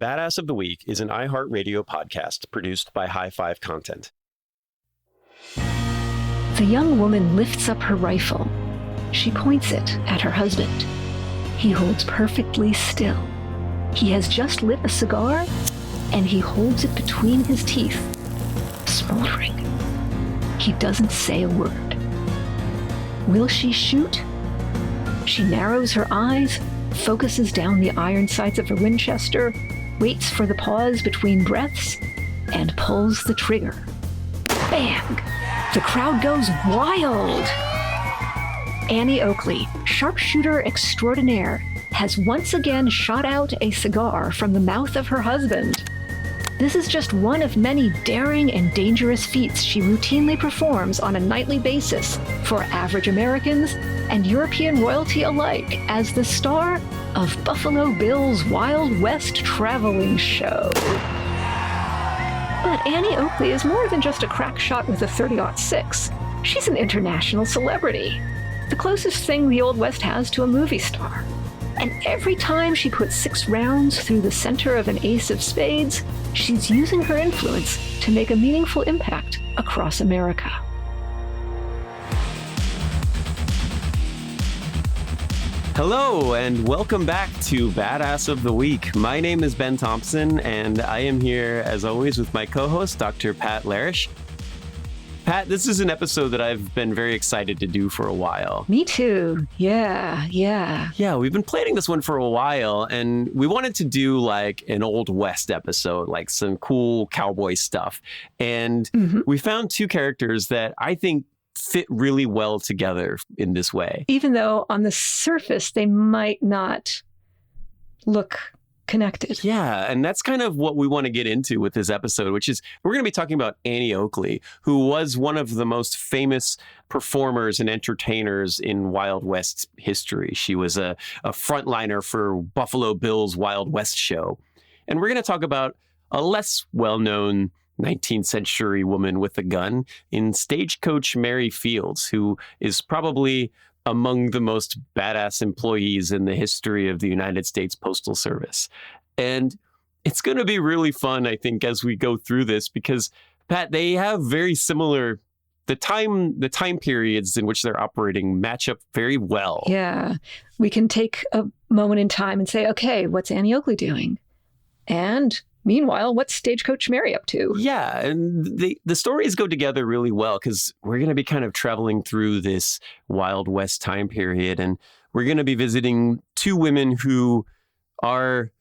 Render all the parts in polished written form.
Badass of the Week is an iHeartRadio podcast produced by High Five Content. The young woman lifts up her rifle. She points it at her husband. He holds perfectly still. He has just lit a cigar, and he holds it between his teeth, smoldering. He doesn't say a word. Will she shoot? She narrows her eyes, focuses down the iron sights of her Winchester, waits for the pause between breaths, and pulls the trigger. Bang! The crowd goes wild! Annie Oakley, sharpshooter extraordinaire, has once again shot out a cigar from the mouth of her husband. This is just one of many daring and dangerous feats she routinely performs on a nightly basis for average Americans and European royalty alike as the star of Buffalo Bill's Wild West traveling show. But Annie Oakley is more than just a crack shot with a .30-06. She's an international celebrity, the closest thing the Old West has to a movie star. And every time she puts 6 rounds through the center of an ace of spades, she's using her influence to make a meaningful impact across America. Hello, and welcome back to Badass of the Week. My name is Ben Thompson, and I am here, as always, with my co-host, Dr. Pat Larash. Pat, this is an episode that I've been very excited to do for a while. Me too. Yeah. Yeah, we've been planning this one for a while, and we wanted to do like an Old West episode, like some cool cowboy stuff. And we found 2 characters that I think fit really well together in this way. Even though on the surface, they might not look connected. Yeah, and that's kind of what we want to get into with this episode, which is we're going to be talking about Annie Oakley, who was one of the most famous performers and entertainers in Wild West history. She was a frontliner for Buffalo Bill's Wild West show. And we're going to talk about a less well-known 19th century woman with a gun in Stagecoach Mary Fields, who is probably among the most badass employees in the history of the United States Postal Service. And it's going to be really fun, I think, as we go through this, because, Pat, they have very similar, the time periods in which they're operating match up very well. Yeah. We can take a moment in time and say, okay, what's Annie Oakley doing? And meanwhile, what's Stagecoach Mary up to? Yeah, and the stories go together really well because we're going to be kind of traveling through this Wild West time period, and we're going to be visiting 2 women who are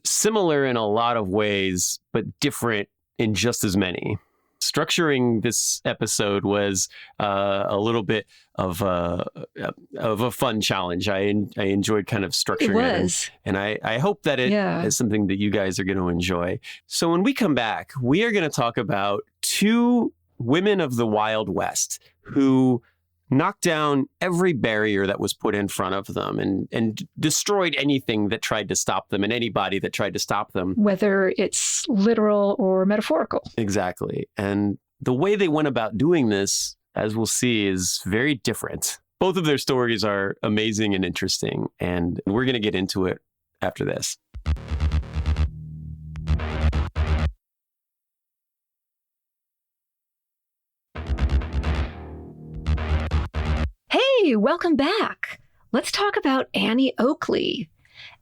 similar in a lot of ways, but different in just as many. Structuring this episode was a little bit of a fun challenge. I enjoyed kind of structuring it. And I hope that it is something that you guys are going to enjoy. So when we come back, we are going to talk about 2 women of the Wild West who knocked down every barrier that was put in front of them and destroyed anything that tried to stop them and anybody that tried to stop them. Whether it's literal or metaphorical. Exactly. And the way they went about doing this, as we'll see, is very different. Both of their stories are amazing and interesting, and we're going to get into it after this. Hey, welcome back. Let's talk about Annie Oakley.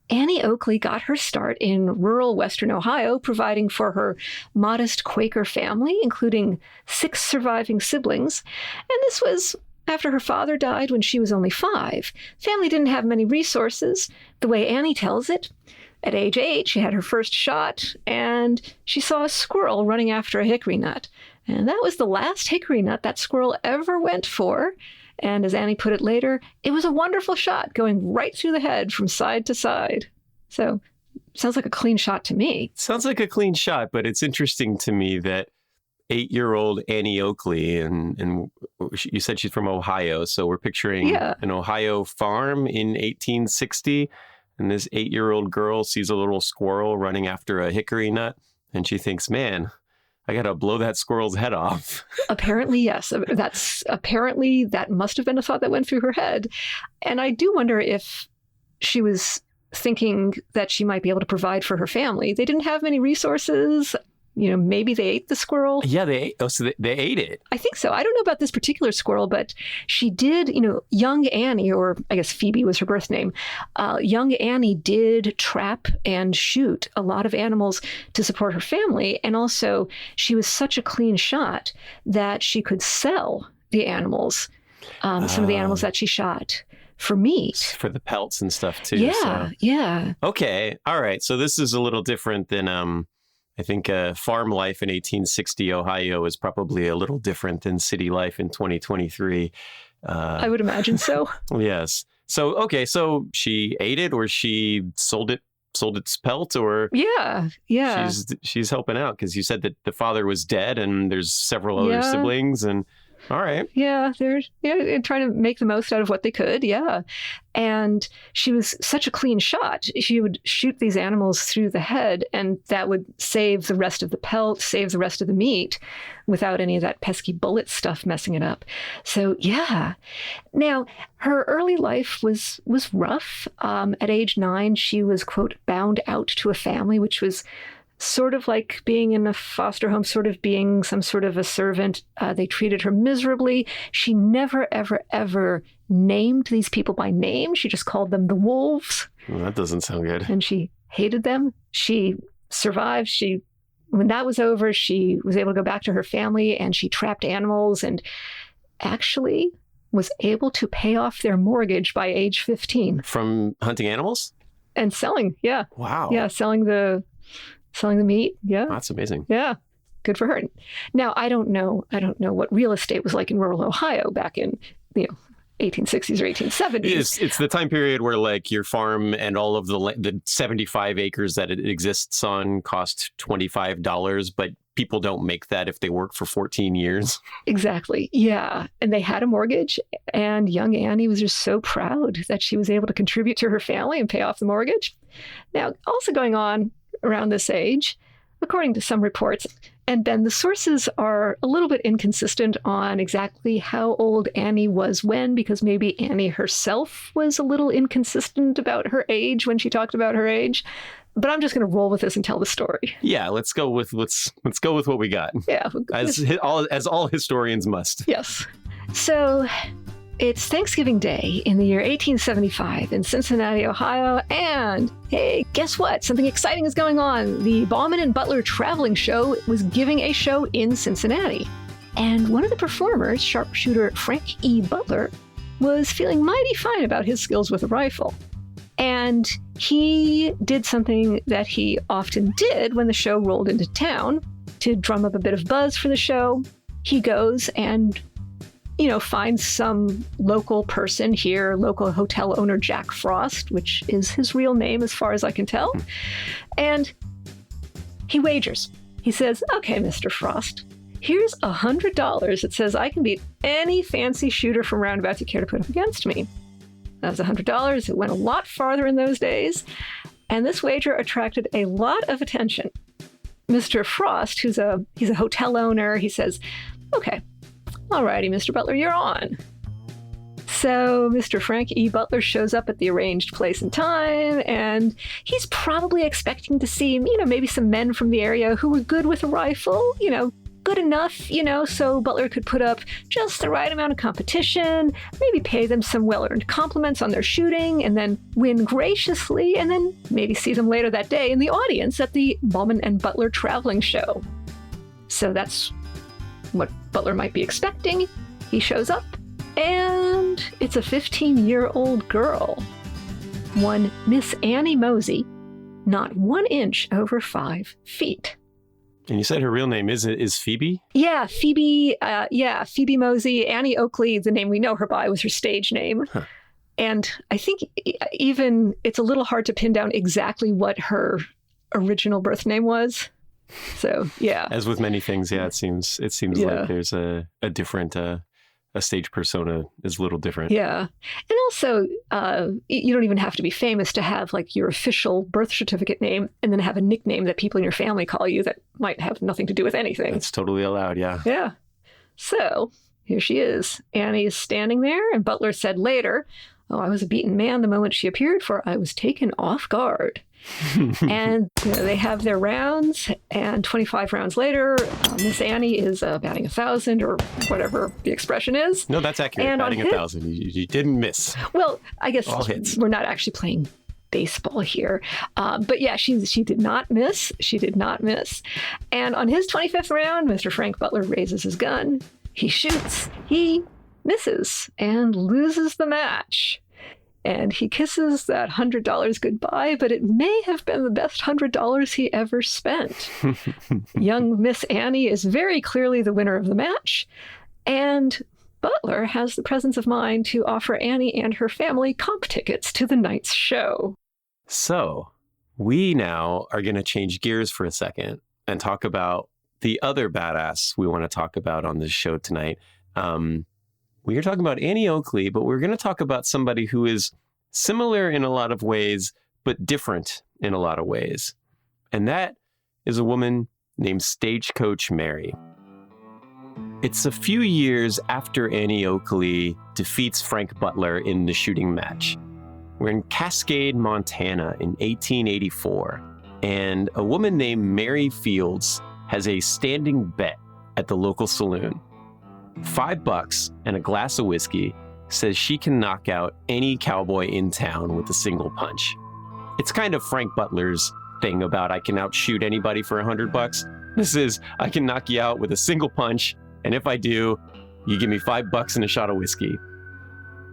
Annie Oakley got her start in rural Western Ohio, providing for her modest Quaker family, including 6 surviving siblings. And this was after her father died when she was only 5. Family didn't have many resources, the way Annie tells it. At age 8, she had her first shot, and she saw a squirrel running after a hickory nut. And that was the last hickory nut that squirrel ever went for. And as Annie put it later, it was a wonderful shot going right through the head from side to side. So, sounds like a clean shot to me. Sounds like a clean shot, but it's interesting to me that 8-year-old Annie Oakley, and you said she's from Ohio, so we're picturing an Ohio farm in 1860, and this 8-year-old girl sees a little squirrel running after a hickory nut, and she thinks, man, I got to blow that squirrel's head off. Apparently, yes. That must have been a thought that went through her head. And I do wonder if she was thinking that she might be able to provide for her family. They didn't have many resources. Maybe they ate the squirrel. Yeah, they ate it. I think so. I don't know about this particular squirrel, but she did, young Annie, or I guess Phoebe was her birth name. Young Annie did trap and shoot a lot of animals to support her family. And also, she was such a clean shot that she could sell the animals, some of the animals that she shot, for meat. For the pelts and stuff, too. Yeah, yeah. Okay, all right. So this is a little different than... I think farm life in 1860 Ohio is probably a little different than city life in 2023. I would imagine so. Yes. So, okay. So she ate it, or she sold its pelt, or yeah. She's helping out, because you said that the father was dead and there's several other siblings, and all right. Yeah, they're trying to make the most out of what they could. Yeah. And she was such a clean shot. She would shoot these animals through the head, and that would save the rest of the pelt, save the rest of the meat, without any of that pesky bullet stuff messing it up. So, yeah. Now, her early life was rough. At age 9, she was, quote, bound out to a family, which was sort of like being in a foster home, sort of being some sort of a servant. They treated her miserably. She never, ever, ever named these people by name. She just called them the wolves. Well, that doesn't sound good. And she hated them. She survived. When that was over, she was able to go back to her family, and she trapped animals and actually was able to pay off their mortgage by age 15. From hunting animals? And selling, yeah. Wow. Yeah, selling the meat. Yeah. That's amazing. Yeah. Good for her. Now, I don't know what real estate was like in rural Ohio back in, 1860s or 1870s. It's the time period where, like, your farm and all of the 75 acres that it exists on cost $25, but people don't make that if they work for 14 years. Exactly. Yeah. And they had a mortgage, and young Annie was just so proud that she was able to contribute to her family and pay off the mortgage. Now, also going on around this age, according to some reports, and Ben, the sources are a little bit inconsistent on exactly how old Annie was when, because maybe Annie herself was a little inconsistent about her age when she talked about her age. But I'm just going to roll with this and tell the story. Yeah, let's go with what we got. Yeah, as all historians must. Yes. So, it's Thanksgiving Day in the year 1875 in Cincinnati, Ohio, and hey, guess what? Something exciting is going on. The Bauman and Butler Traveling Show was giving a show in Cincinnati. And one of the performers, sharpshooter Frank E. Butler, was feeling mighty fine about his skills with a rifle. And he did something that he often did when the show rolled into town to drum up a bit of buzz for the show. He goes and finds some local person here, local hotel owner Jack Frost, which is his real name as far as I can tell. And he wagers. He says, okay, Mr. Frost, here's $100 that says I can beat any fancy shooter from roundabouts you care to put up against me. That was $100. It went a lot farther in those days. And this wager attracted a lot of attention. Mr. Frost, he's a hotel owner, he says, okay, all righty, Mr. Butler, you're on. So Mr. Frank E. Butler shows up at the arranged place and time, and he's probably expecting to see, maybe some men from the area who were good with a rifle, good enough, so Butler could put up just the right amount of competition, maybe pay them some well-earned compliments on their shooting, and then win graciously, and then maybe see them later that day in the audience at the Bauman and Butler Traveling Show. So that's what Butler might be expecting. He shows up, and it's a 15-year-old girl, one Miss Annie Mosey, not 1 inch over 5 feet. And you said her real name is Phoebe? Yeah, Phoebe. Phoebe Mosey. Annie Oakley, the name we know her by, was her stage name. Huh. And I think even it's a little hard to pin down exactly what her original birth name was. So, yeah. As with many things, yeah, it seems like there's a different, a stage persona is a little different. Yeah. And also, you don't even have to be famous to have like your official birth certificate name and then have a nickname that people in your family call you that might have nothing to do with anything. That's totally allowed, yeah. Yeah. So, here she is. Annie is standing there, and Butler said later, I was a beaten man the moment she appeared, for I was taken off guard. And they have their rounds, and 25 rounds later, Miss Annie is batting 1,000 or whatever the expression is. No, that's accurate. And batting 1,000. You didn't miss. Well, I guess all hits. We're not actually playing baseball here. But yeah, she did not miss. She did not miss. And on his 25th round, Mr. Frank Butler raises his gun. He shoots. He misses and loses the match. And he kisses that $100 goodbye, but it may have been the best $100 he ever spent. Young Miss Annie is very clearly the winner of the match, and Butler has the presence of mind to offer Annie and her family comp tickets to the night's show. So, we now are going to change gears for a second and talk about the other badass we want to talk about on this show tonight. We are talking about Annie Oakley, but we're going to talk about somebody who is similar in a lot of ways, but different in a lot of ways. And that is a woman named Stagecoach Mary. It's a few years after Annie Oakley defeats Frank Butler in the shooting match. We're in Cascade, Montana in 1884, and a woman named Mary Fields has a standing bet at the local saloon. $5 and a glass of whiskey says she can knock out any cowboy in town with a single punch. It's kind of Frank Butler's thing about I can outshoot anybody for $100. This is, I can knock you out with a single punch, and if I do, you give me $5 and a shot of whiskey.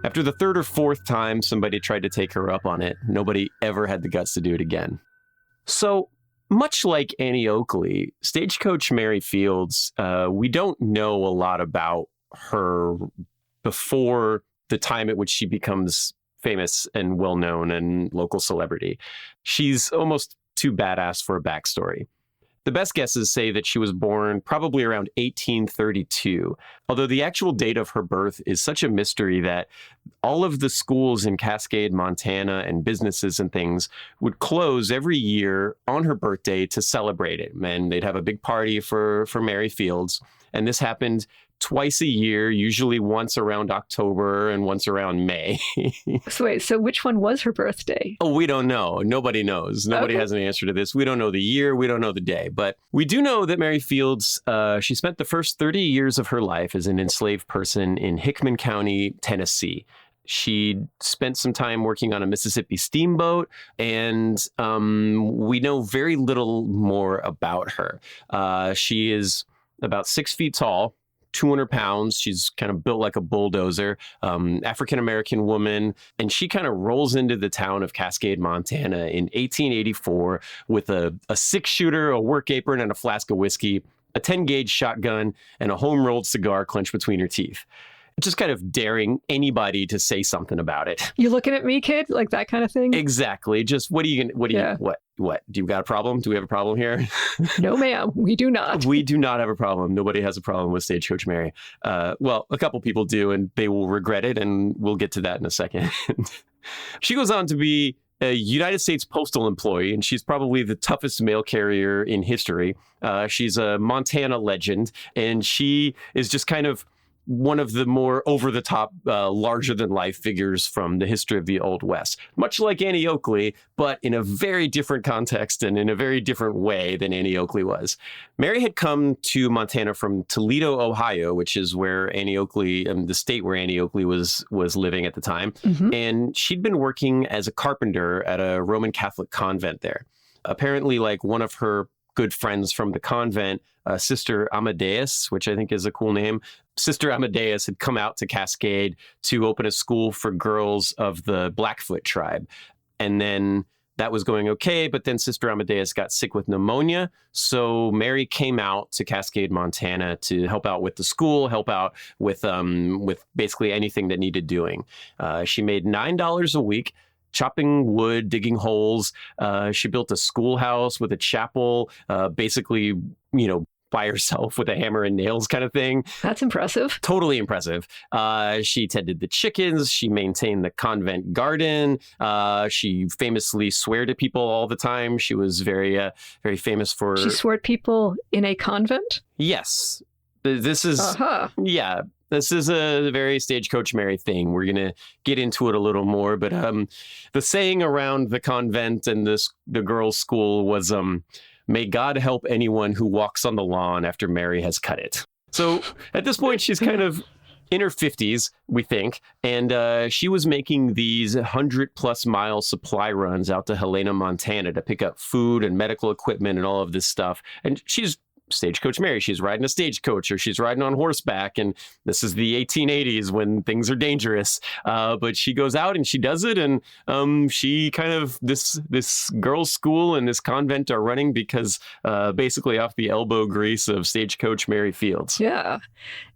After the third or fourth time somebody tried to take her up on it, nobody ever had the guts to do it again. So, much like Annie Oakley, Stagecoach Mary Fields, we don't know a lot about her before the time at which she becomes famous and well-known and local celebrity. She's almost too badass for a backstory. The best guesses say that she was born probably around 1832, although the actual date of her birth is such a mystery that all of the schools in Cascade, Montana, and businesses and things would close every year on her birthday to celebrate it. And they'd have a big party for Mary Fields. And this happened twice a year, usually once around October and once around May. So wait, so which one was her birthday? Oh, we don't know. Nobody knows. Nobody has an answer to this. We don't know the year. We don't know the day. But we do know that Mary Fields, she spent the first 30 years of her life as an enslaved person in Hickman County, Tennessee. She spent some time working on a Mississippi steamboat, and we know very little more about her. She is about 6 feet tall, 200 pounds. She's kind of built like a bulldozer, African-American woman. And she kind of rolls into the town of Cascade, Montana in 1884 with a 6-shooter, a work apron, and a flask of whiskey, a 10-gauge shotgun, and a home-rolled cigar clenched between her teeth. Just kind of daring anybody to say something about it. You looking at me, kid? Like that kind of thing? Exactly. Just what do you, what? Do you got a problem? Do we have a problem here? No, ma'am. We do not. We do not have a problem. Nobody has a problem with Stagecoach Mary. Well, a couple people do, and they will regret it, and we'll get to that in a second. She goes on to be a United States postal employee, and she's probably the toughest mail carrier in history. She's a Montana legend, and she is just kind of one of the more over-the-top, larger-than-life figures from the history of the Old West. Much like Annie Oakley, but in a very different context and in a very different way than Annie Oakley was. Mary had come to Montana from Toledo, Ohio, which is where Annie Oakley, the state where Annie Oakley was living at the time. Mm-hmm. And she'd been working as a carpenter at a Roman Catholic convent there. Apparently, like one of her good friends from the convent, Sister Amadeus, which I think is a cool name. Sister Amadeus had come out to Cascade to open a school for girls of the Blackfoot tribe. And then that was going okay, but then Sister Amadeus got sick with pneumonia. So Mary came out to Cascade, Montana to help out with the school, help out with basically anything that needed doing. She made $9 a week, chopping wood, digging holes. She built a schoolhouse with a chapel, basically, by herself with a hammer and nails kind of thing. That's impressive. Totally impressive. She tended the chickens. She maintained the convent garden. She famously swore to people all the time. She was very famous for... She swore at people in a convent? Yes. This is... Uh-huh. Yeah. this is a very Stagecoach Mary thing. We're going to get into it a little more. But the saying around the convent and the girls' school was, may God help anyone who walks on the lawn after Mary has cut it. So at this point, she's kind of in her 50s, we think. And she was making these 100+ mile supply runs out to Helena, Montana to pick up food and medical equipment and all of this stuff. And she's Stagecoach Mary. She's riding a stagecoach or she's riding on horseback. And this is the 1880s when things are dangerous. But she goes out and she does it. And she kind of, this girls' school and this convent are running because basically off the elbow grease of Stagecoach Mary Fields. Yeah.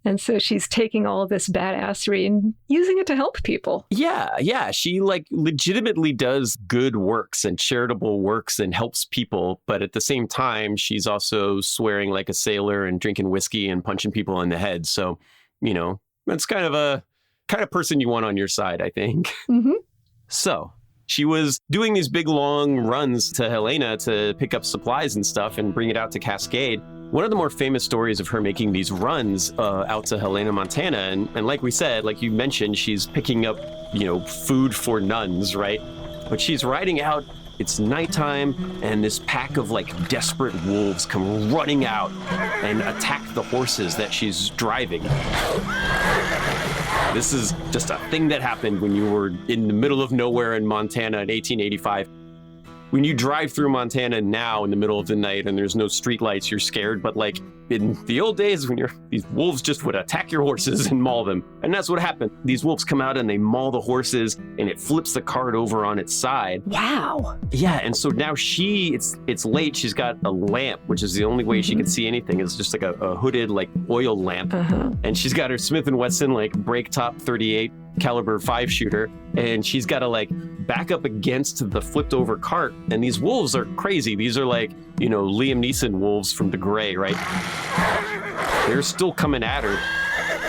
And so she's taking all of this badassery and using it to help people. Yeah. She legitimately does good works and charitable works and helps people. But at the same time, she's also swearing like a sailor and drinking whiskey and punching people in the head. So, that's kind of person you want on your side, I think. Mm-hmm. So she was doing these big, long runs to Helena to pick up supplies and stuff and bring it out to Cascade. One of the more famous stories of her making these runs out to Helena, Montana, and like we said, like you mentioned, she's picking up, food for nuns, right? But she's riding out, it's nighttime, and this pack of desperate wolves come running out and attack the horses that she's driving. This is just a thing that happened when you were in the middle of nowhere in Montana in 1885. When you drive through Montana now in the middle of the night and there's no streetlights, you're scared. But in the old days when these wolves just would attack your horses and maul them. And that's what happened. These wolves come out and they maul the horses and it flips the cart over on its side. Wow. Yeah. And so now it's late. She's got a lamp, which is the only way she can see anything. It's just a hooded oil lamp. Uh-huh. And she's got her Smith & Wesson break top 38 caliber 5 shooter. And she's got to back up against the flipped over cart. And these wolves are crazy. These are Liam Neeson wolves from The Gray, right? They're still coming at her.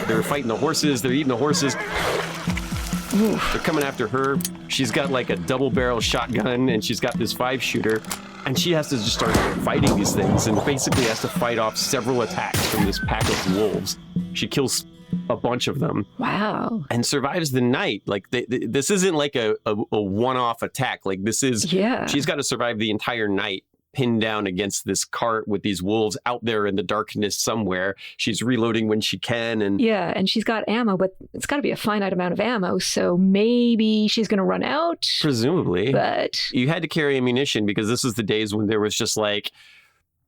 They're fighting the horses. They're eating the horses. Oof. They're coming after her. She's got a double barrel shotgun and she's got this 5 shooter. And she has to just start fighting these things and basically has to fight off several attacks from this pack of wolves. She kills a bunch of them. Wow. And survives the night. This isn't a one-off attack. She's got to survive the entire night pinned down against this cart with these wolves out there in the darkness somewhere. She's reloading when she can. And she's got ammo, but it's got to be a finite amount of ammo. So maybe she's going to run out. Presumably. But you had to carry ammunition because this was the days when there was just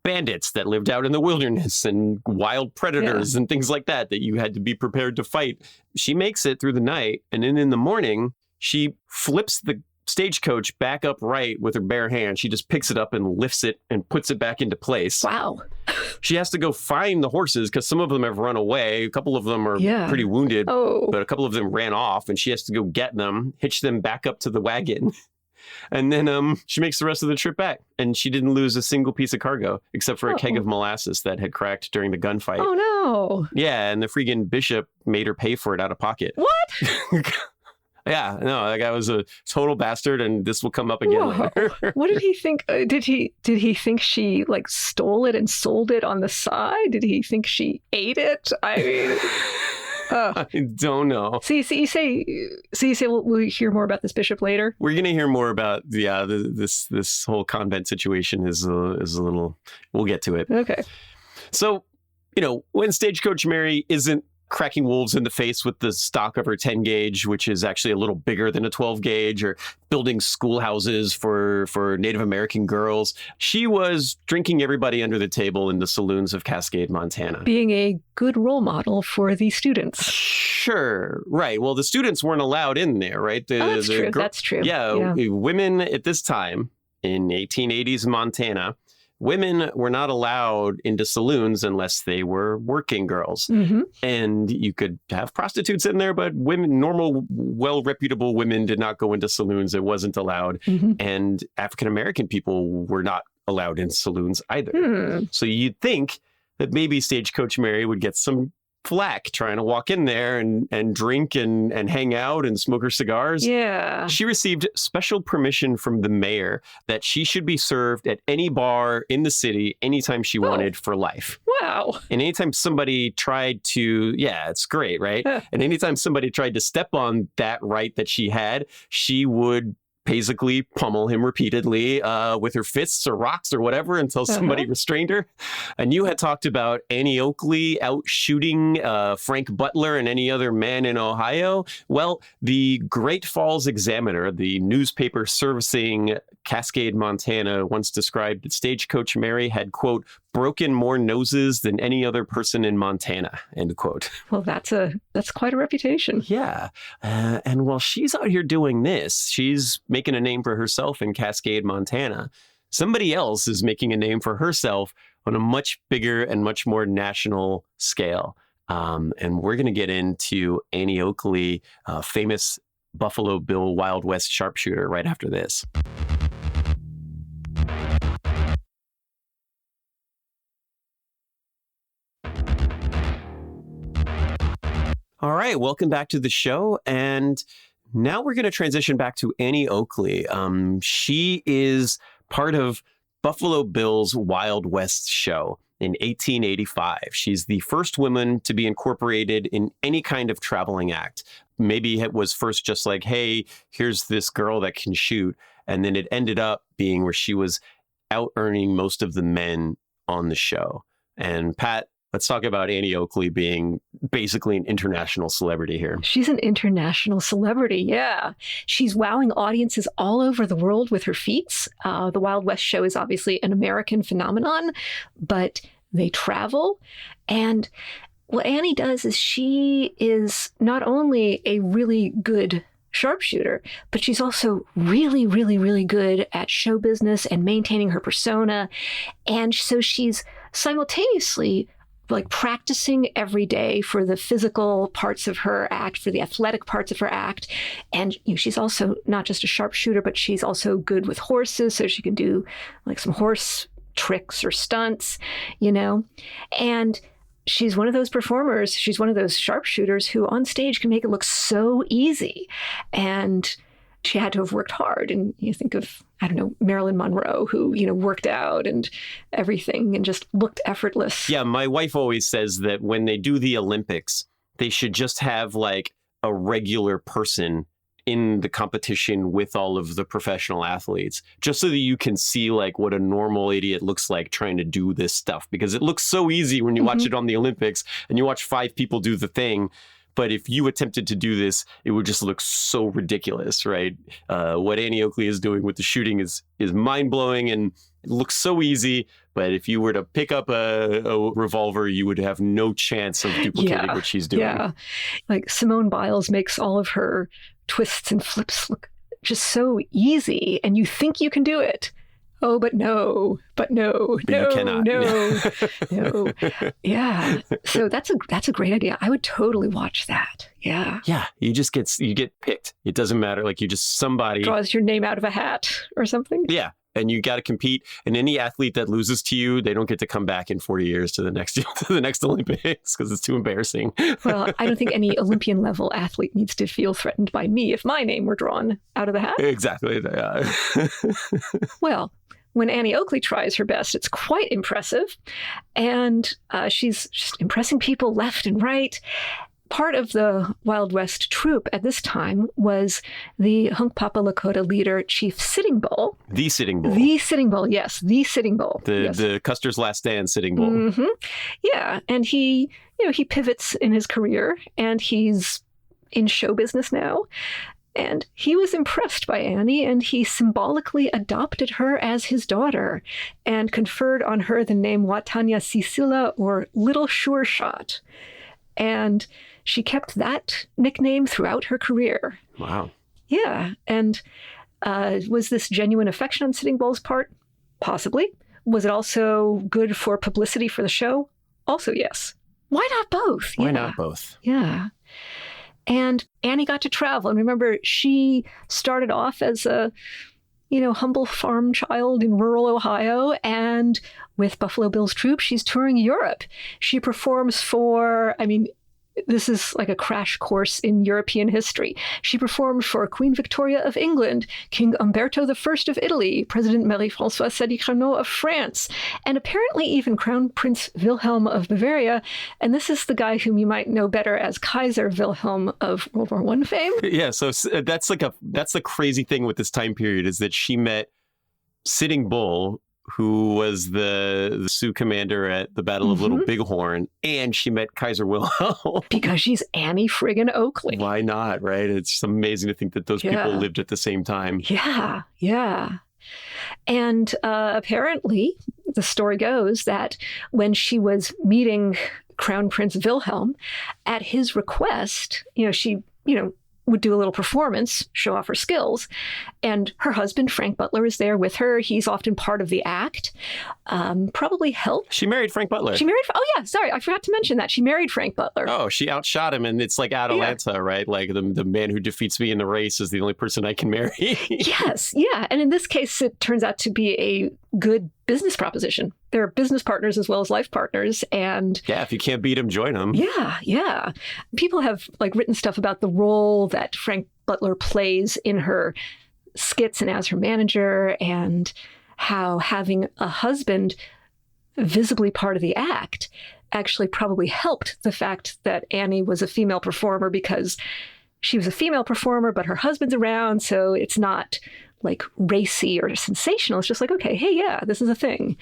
bandits that lived out in the wilderness and wild predators and things like that you had to be prepared to fight. She makes it through the night, and then in the morning, she flips the stagecoach back upright with her bare hand. She just picks it up and lifts it and puts it back into place. Wow. She has to go find the horses because some of them have run away. A couple of them are pretty wounded, but a couple of them ran off, and she has to go get them, hitch them back up to the wagon. And then she makes the rest of the trip back. And she didn't lose a single piece of cargo except for a keg of molasses that had cracked during the gunfight. Oh, no. Yeah, and the freaking bishop made her pay for it out of pocket. What? Yeah, no, that guy was a total bastard, and this will come up again later. What did he think? Did he think she stole it and sold it on the side? Did he think she ate it? I mean... I don't know. So you say we'll hear more about this bishop later? We're going to hear more about this whole convent situation is a little, we'll get to it. Okay. So, when Stagecoach Mary isn't cracking wolves in the face with the stock of her 10 gauge, which is actually a little bigger than a 12 gauge, or building schoolhouses for Native American girls. She was drinking everybody under the table in the saloons of Cascade, Montana. Being a good role model for the students. Sure. Right. Well, the students weren't allowed in there, right? That's true. That's true. Yeah. Women at this time in 1880s Montana, women were not allowed into saloons unless they were working girls. Mm-hmm. And you could have prostitutes in there, but women, normal, well-reputable women did not go into saloons. It wasn't allowed. Mm-hmm. And African-American people were not allowed in saloons either. Mm. So you'd think that maybe Stagecoach Mary would get some flack trying to walk in there and drink and hang out and smoke her cigars. Yeah. She received special permission from the mayor that she should be served at any bar in the city anytime she wanted for life. Wow. And anytime somebody tried to, it's great, right? And anytime somebody tried to step on that right that she had, she would basically pummel him repeatedly with her fists or rocks or whatever until somebody restrained her. And you had talked about Annie Oakley out shooting Frank Butler and any other man in Ohio. Well, the Great Falls Examiner, the newspaper servicing Cascade, Montana, once described that Stagecoach Mary had, quote, broken more noses than any other person in Montana, end quote. Well, that's quite a reputation. Yeah. And while she's out here doing this, she's making a name for herself in Cascade, Montana. Somebody else is making a name for herself on a much bigger and much more national scale. And we're going to get into Annie Oakley, famous Buffalo Bill Wild West sharpshooter, right after this. All right, welcome back to the show. And now we're going to transition back to Annie Oakley. She is part of Buffalo Bill's Wild West show in 1885. She's the first woman to be incorporated in any kind of traveling act. Maybe it was first just like, hey, here's this girl that can shoot. And then it ended up being where she was out earning most of the men on the show. And Pat, let's talk about Annie Oakley being basically an international celebrity here. She's an international celebrity, yeah. She's wowing audiences all over the world with her feats. The Wild West show is obviously an American phenomenon, but they travel. And what Annie does is she is not only a really good sharpshooter, but she's also really, really, really good at show business and maintaining her persona. And so she's simultaneously like practicing every day for the physical parts of her act, for the athletic parts of her act. And she's also not just a sharpshooter, but she's also good with horses. So she can do like some horse tricks or stunts, and she's one of those performers. She's one of those sharpshooters who on stage can make it look so easy. And she had to have worked hard. And you think of, Marilyn Monroe, who, worked out and everything and just looked effortless. Yeah, my wife always says that when they do the Olympics, they should just have like a regular person in the competition with all of the professional athletes, just so that you can see like what a normal idiot looks like trying to do this stuff, because it looks so easy when you watch it on the Olympics and you watch 5 people do the thing. But if you attempted to do this, it would just look so ridiculous, right? What Annie Oakley is doing with the shooting is mind-blowing and it looks so easy. But if you were to pick up a revolver, you would have no chance of duplicating what she's doing. Yeah, like Simone Biles makes all of her twists and flips look just so easy, and you think you can do it. Oh, but no, you cannot. No. Yeah. So that's a great idea. I would totally watch that. Yeah. Yeah. You get picked. It doesn't matter. Like somebody draws your name out of a hat or something. Yeah. And you got to compete. And any athlete that loses to you, they don't get to come back in 40 years to the next Olympics because it's too embarrassing. Well, I don't think any Olympian level athlete needs to feel threatened by me if my name were drawn out of the hat. Exactly. Well, when Annie Oakley tries her best, it's quite impressive. And she's just impressing people left and right. Part of the Wild West troupe at this time was the Hunkpapa Lakota leader, Chief Sitting Bull. The Sitting Bull. The Sitting Bull, yes. The Sitting Bull. The Custer's Last Stand Sitting Bull. Mm-hmm. Yeah. And he pivots in his career and he's in show business now. And he was impressed by Annie, and he symbolically adopted her as his daughter and conferred on her the name Watanya Cicilla, or Little Sure Shot. And she kept that nickname throughout her career. Wow. Yeah. And was this genuine affection on Sitting Bull's part? Possibly. Was it also good for publicity for the show? Also, yes. Why not both? Why not both? Yeah. And Annie got to travel. And remember, she started off as a humble farm child in rural Ohio. And with Buffalo Bill's troupe, she's touring Europe. She performs for, this is like a crash course in European history. She performed for Queen Victoria of England, King Umberto I of Italy, President Marie-Françoise Sadi-Carnot of France, and apparently even Crown Prince Wilhelm of Bavaria. And this is the guy whom you might know better as Kaiser Wilhelm of World War I fame. Yeah, so that's the crazy thing with this time period is that she met Sitting Bull, who was the Sioux commander at the Battle of Little Bighorn, and she met Kaiser Wilhelm. Because she's Annie friggin' Oakley. Why not, right? It's just amazing to think that those people lived at the same time. Yeah, yeah. And apparently, the story goes that when she was meeting Crown Prince Wilhelm, at his request, she, would do a little performance, show off her skills. And her husband, Frank Butler, is there with her. He's often part of the act. Probably helped. She married Frank Butler. Oh, yeah. Sorry, I forgot to mention that. She married Frank Butler. Oh, she outshot him. And it's like Atalanta, right? Like the man who defeats me in the race is the only person I can marry. Yes. Yeah. And in this case, it turns out to be a good business proposition. They're business partners as well as life partners. And yeah, if you can't beat them, join them. Yeah, yeah. People have written stuff about the role that Frank Butler plays in her skits and as her manager, and how having a husband visibly part of the act actually probably helped the fact that Annie was a female performer, because she was a female performer, but her husband's around, so it's not racy or sensational. It's just okay, hey, yeah, this is a thing.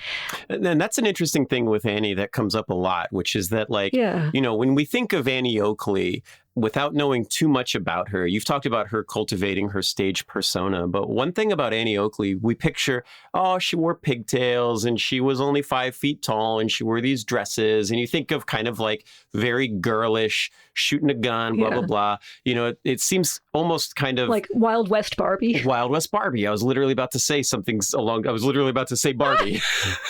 And that's an interesting thing with Annie that comes up a lot, which is that when we think of Annie Oakley, without knowing too much about her, you've talked about her cultivating her stage persona. But one thing about Annie Oakley, we picture, she wore pigtails and she was only 5 feet tall and she wore these dresses. And you think of kind of very girlish, shooting a gun, blah, blah, blah. It seems almost kind of like Wild West Barbie. Wild West Barbie. I was literally about to say Barbie.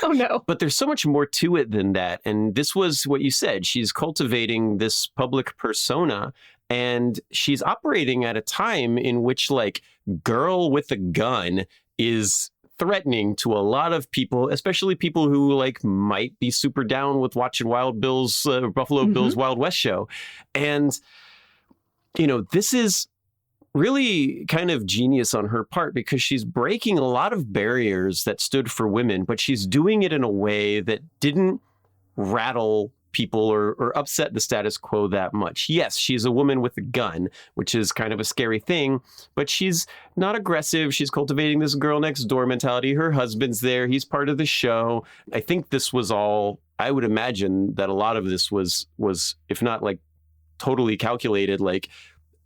Oh, no. But there's so much more to it than that. And this was what you said. She's cultivating this public persona. And she's operating at a time in which girl with a gun is threatening to a lot of people, especially people who might be super down with watching Buffalo Bill's Wild West show. And, this is really kind of genius on her part, because she's breaking a lot of barriers that stood for women, but she's doing it in a way that didn't rattle people or upset the status quo that much. Yes, she's a woman with a gun, which is kind of a scary thing, but she's not aggressive. She's cultivating this girl next door mentality. Her husband's there. He's part of the show. I think this was all, I would imagine that a lot of this was if not totally calculated,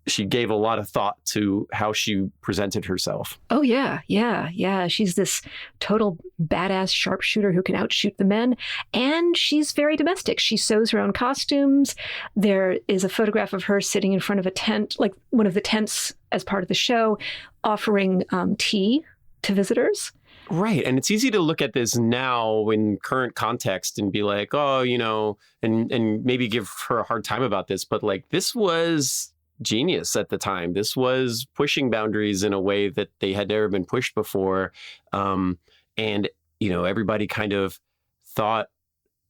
she gave a lot of thought to how she presented herself. Oh, yeah, yeah, yeah. She's this total badass sharpshooter who can outshoot the men. And she's very domestic. She sews her own costumes. There is a photograph of her sitting in front of a tent, one of the tents as part of the show, offering tea to visitors. Right. And it's easy to look at this now in current context and be like, and maybe give her a hard time about this. But this was genius at the time. This was pushing boundaries in a way that they had never been pushed before. And, everybody kind of thought,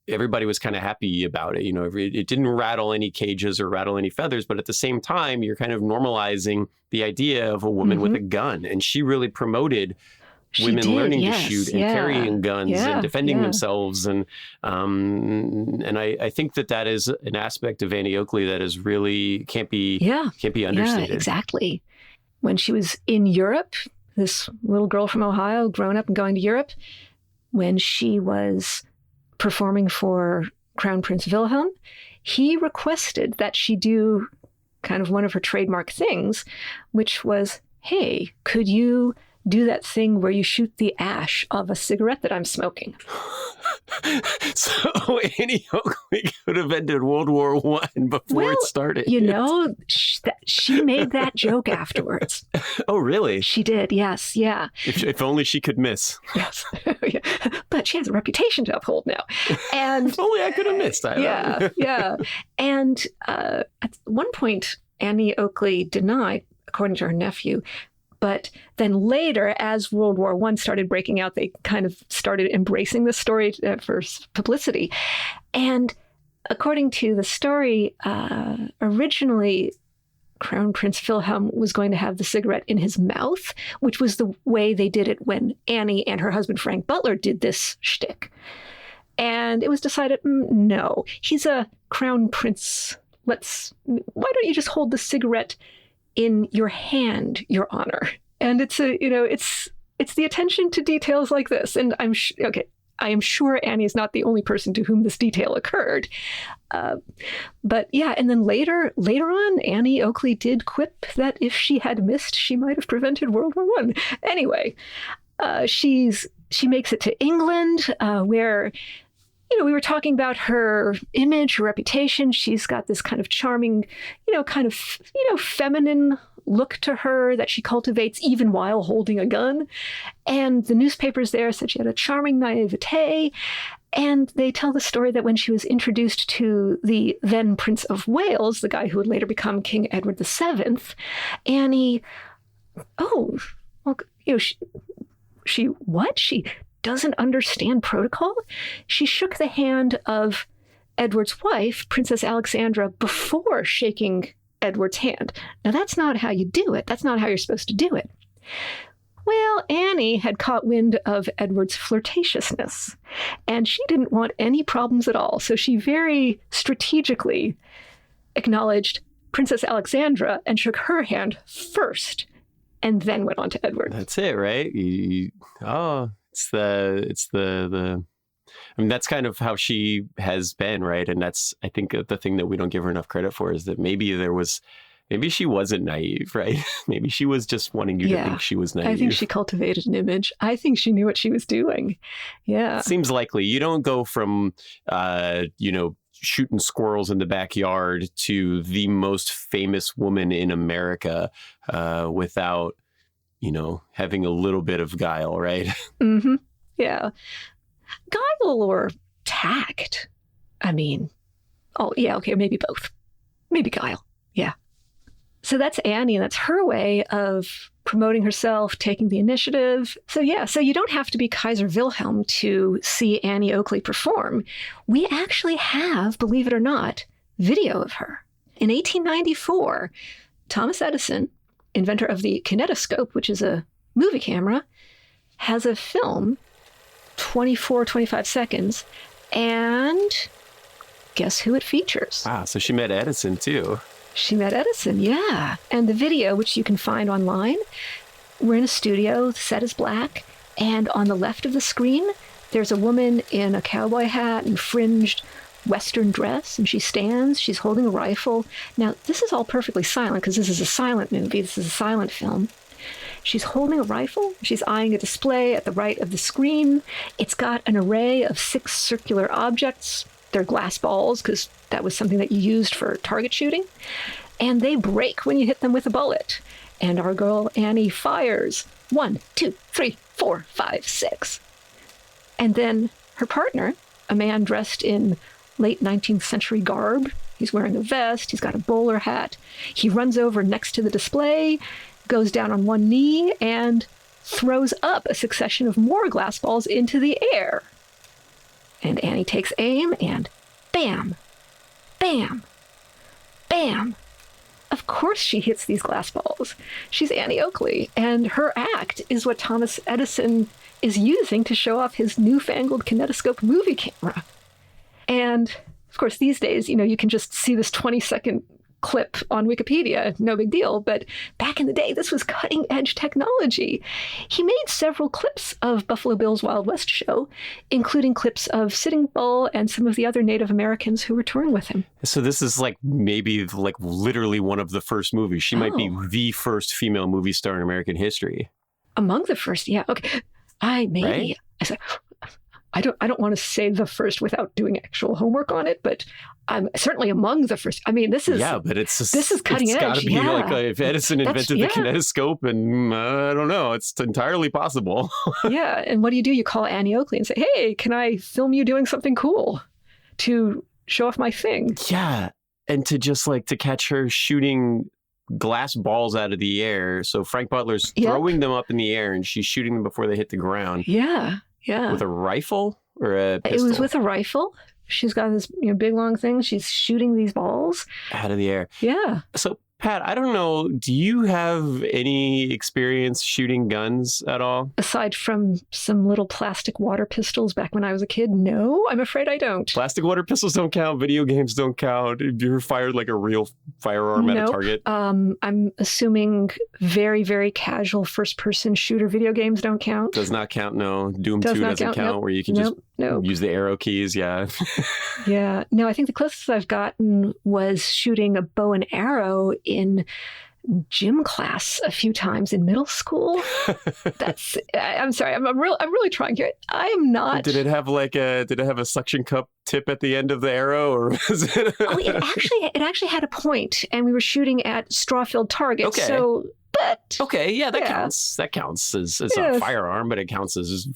everybody was kind of happy about it. It didn't rattle any cages or rattle any feathers, but at the same time, you're kind of normalizing the idea of a woman with a gun. And she really promoted women learning to shoot and carrying guns and defending themselves. And I think that is an aspect of Annie Oakley that is really can't be understated. Yeah, exactly. When she was in Europe, this little girl from Ohio, grown up and going to Europe, when she was performing for Crown Prince Wilhelm, he requested that she do kind of one of her trademark things, which was, hey, could you do that thing where you shoot the ash of a cigarette that I'm smoking? So Annie Oakley could have ended World War I before it started. She made that joke afterwards. Oh, really? She did, yes, yeah. If only she could miss. Yes. But she has a reputation to uphold now. And if only I could have missed. Yeah. And at one point, Annie Oakley denied, according to her nephew, But then later, as World War I started breaking out, they kind of started embracing the story for publicity. And according to the story, originally, Crown Prince Wilhelm was going to have the cigarette in his mouth, which was the way they did it when Annie and her husband Frank Butler did this shtick. And it was decided, no, he's a crown prince. Why don't you just hold the cigarette in your hand, Your Honor? And it's the attention to details like this. And I am sure Annie is not the only person to whom this detail occurred. But yeah, and then later on, Annie Oakley did quip that if she had missed, she might have prevented World War I. Anyway, she makes it to England, where, we were talking about her image, her reputation. She's got this kind of charming, feminine look to her that she cultivates even while holding a gun. And the newspapers there said she had a charming naivete. And they tell the story that when she was introduced to the then Prince of Wales, the guy who would later become King Edward VII, Annie, she doesn't understand protocol? She shook the hand of Edward's wife, Princess Alexandra, before shaking Edward's hand. Now, that's not how you do it. That's not how you're supposed to do it. Well, Annie had caught wind of Edward's flirtatiousness, and she didn't want any problems at all. So she very strategically acknowledged Princess Alexandra and shook her hand first, and then went on to Edward. That's it, right? That's kind of how she has been, right? And that's, I think, the thing that we don't give her enough credit for is that maybe she wasn't naive, right? Maybe she was just wanting you to think she was naive. I think she cultivated an image. I think she knew what she was doing. Yeah. Seems likely. You don't go from, shooting squirrels in the backyard to the most famous woman in America without, having a little bit of guile, right? Mm-hmm. Yeah. Guile or tact? Maybe both. Maybe guile. Yeah. So that's Annie, and that's her way of promoting herself, taking the initiative. So you don't have to be Kaiser Wilhelm to see Annie Oakley perform. We actually have, believe it or not, video of her. In 1894, Thomas Edison, inventor of the kinetoscope, which is a movie camera, has a film, 25 seconds, and guess who it features? Wow, so she met Edison too. She met Edison, yeah. And the video, which you can find online, we're in a studio, the set is black, and on the left of the screen, there's a woman in a cowboy hat and fringed Western dress, and she stands, she's holding a rifle. Now, this is all perfectly silent because this is a silent movie, this is a silent film. She's holding a rifle, she's eyeing a display at the right of the screen. It's got an array of 6 circular objects. They're glass balls, because that was something that you used for target shooting. And they break when you hit them with a bullet. And our girl Annie fires 1, 2, 3, 4, 5, 6. And then her partner, a man dressed in late 19th century garb, he's wearing a vest, he's got a bowler hat. He runs over next to the display, goes down on one knee, and throws up a succession of more glass balls into the air. And Annie takes aim, and bam, bam, bam. Of course she hits these glass balls. She's Annie Oakley, and her act is what Thomas Edison is using to show off his newfangled kinetoscope movie camera. And, of course, these days, you can just see this 20-second clip on Wikipedia, no big deal. But back in the day, this was cutting-edge technology. He made several clips of Buffalo Bill's Wild West show, including clips of Sitting Bull and some of the other Native Americans who were touring with him. So this is maybe literally one of the first movies. She might be the first female movie star in American history. Among the first, yeah. Okay. Right? I don't want to say the first without doing actual homework on it, but I'm certainly among the first. This is cutting edge. It's got to be if Edison invented the kinetoscope, and I don't know, it's entirely possible. Yeah, and what do? You call Annie Oakley and say, "Hey, can I film you doing something cool to show off my thing?" Yeah, and to just to catch her shooting glass balls out of the air. So Frank Butler's throwing them up in the air and she's shooting them before they hit the ground. Yeah. Yeah. With a rifle or a pistol? It was with a rifle. She's got this big long thing. She's shooting these balls out of the air. Yeah. So Pat, I don't know, do you have any experience shooting guns at all? Aside from some little plastic water pistols back when I was a kid, no, I'm afraid I don't. Plastic water pistols don't count. Video games don't count. Have you ever fired like a real firearm at a target? I'm assuming very, very casual first-person shooter video games don't count. Does not count, no. Doom 2 doesn't count, where you can just use the arrow keys, yeah. Yeah. No, I think the closest I've gotten was shooting a bow and arrow in gym class a few times in middle school. I'm sorry, I'm really trying here. I am not. Did it have a suction cup tip at the end of the arrow, or was it? It actually had a point, and we were shooting at straw-filled targets. Okay. So, that counts. That counts as a firearm, but it counts as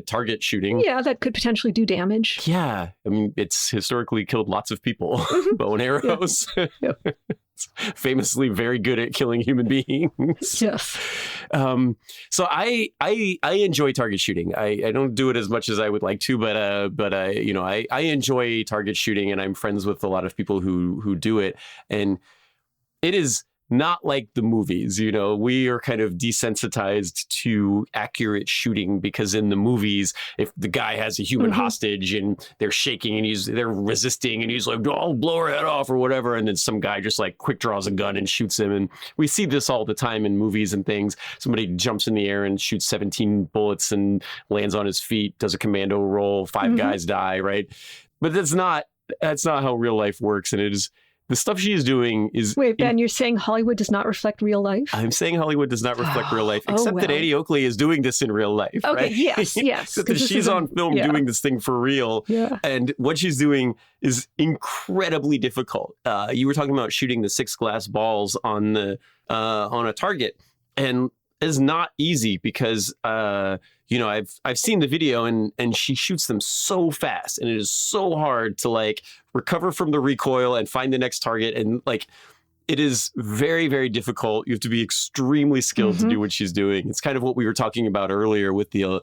target shooting. Yeah, that could potentially do damage. Yeah, I mean, it's historically killed lots of people. Bow and arrows. Yeah. Famously very good at killing human beings. Yes. So I enjoy target shooting. I don't do it as much as I would like to, but I enjoy target shooting, and I'm friends with a lot of people who do it, and it is not like the movies. We are kind of desensitized to accurate shooting because in the movies, if the guy has a human hostage and they're shaking and they're resisting and he's like, I'll blow her head off or whatever. And then some guy just like quick draws a gun and shoots him. And we see this all the time in movies and things. Somebody jumps in the air and shoots 17 bullets and lands on his feet, does a commando roll, 5 guys die, right? But that's not how real life works. And it is, the stuff she is doing is... Wait, Ben, you're saying Hollywood does not reflect real life? I'm saying Hollywood does not reflect real life, except that Annie Oakley is doing this in real life, okay, right? Yes. Except that she's on film doing this thing for real. Yeah. And what she's doing is incredibly difficult. You were talking about shooting the 6 glass balls on a target. And it's not easy because... I've seen the video and she shoots them so fast, and it is so hard to like recover from the recoil and find the next target. And like, it is very, very difficult. You have to be extremely skilled to do what she's doing. It's kind of what we were talking about earlier with the